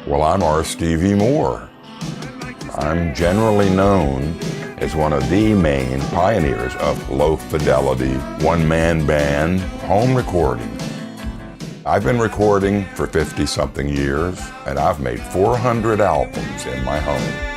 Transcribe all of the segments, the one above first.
Well, I'm Stevie Moore. I'm generally known as one of the main pioneers of low-fidelity, one-man band home recording. I've been recording for 50-something years, and I've made 400 albums in my home.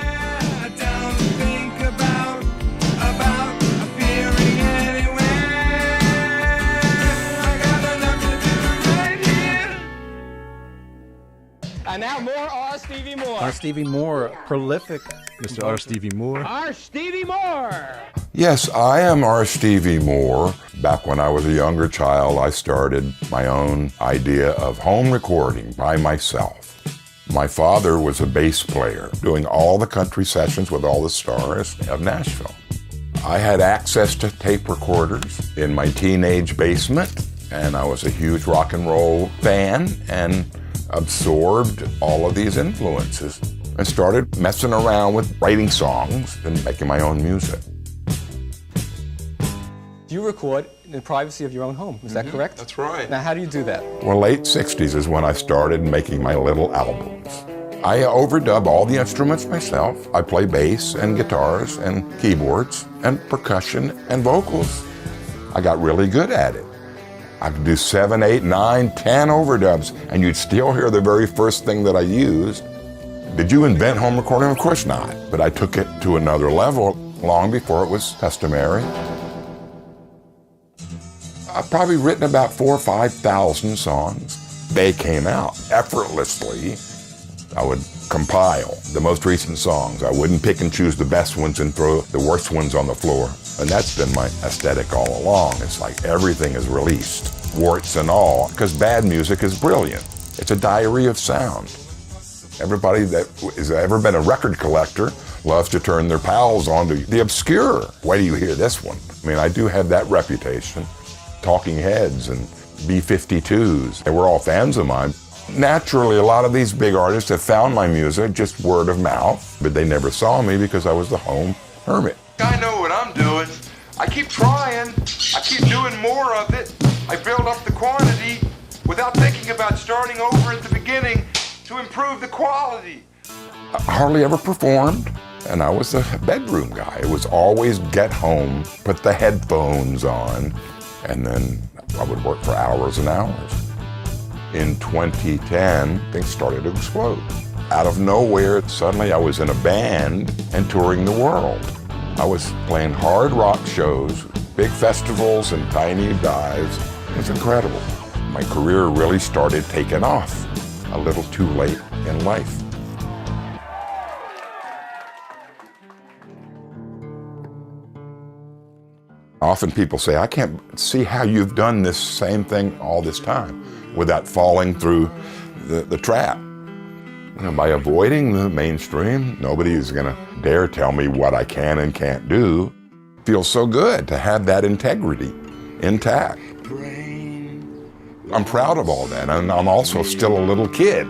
And now more R. Stevie Moore. R. Stevie Moore, prolific Mr. R. Stevie Moore. R. Stevie Moore. Yes, I am R. Stevie Moore. Back when I was a younger child, I started my own idea of home recording by myself. My father was a bass player, doing all the country sessions with all the stars of Nashville. I had access to tape recorders in my teenage basement, and I was a huge rock and roll fan, and absorbed all of these influences and started messing around with writing songs and making my own music. You record in the privacy of your own home, is that correct? That's right. Now, how do you do that? Well, late 60s is when I started making my little albums. I overdub all the instruments myself. I play bass and guitars and keyboards and percussion and vocals. I got really good at it. I could do 7, 8, 9, 10 overdubs, and you'd still hear the very first thing that I used. Did you invent home recording? Of course not. But I took it to another level long before it was customary. I've probably written about 4,000 or 5,000 songs. They came out effortlessly. I would compile the most recent songs. I wouldn't pick and choose the best ones and throw the worst ones on the floor. And that's been my aesthetic all along. It's like everything is released, warts and all, because bad music is brilliant. It's a diary of sound. Everybody that has ever been a record collector loves to turn their pals on to the obscure. Why do you hear this one? I mean, I do have that reputation. Talking Heads and B-52s, they were all fans of mine. Naturally, a lot of these big artists have found my music just word of mouth, but they never saw me because I was the home hermit. I know what I'm doing. I keep trying. I keep doing more of it. I build up the quantity without thinking about starting over at the beginning to improve the quality. I hardly ever performed, and I was a bedroom guy. It was always get home, put the headphones on, and then I would work for hours and hours. In 2010, things started to explode. Out of nowhere, suddenly I was in a band and touring the world. I was playing hard rock shows, big festivals and tiny dives. It was incredible. My career really started taking off a little too late in life. Often people say, I can't see how you've done this same thing all this time without falling through the trap. You know, by avoiding the mainstream, nobody is going to dare tell me what I can and can't do. It feels so good to have that integrity intact. I'm proud of all that, and I'm also still a little kid.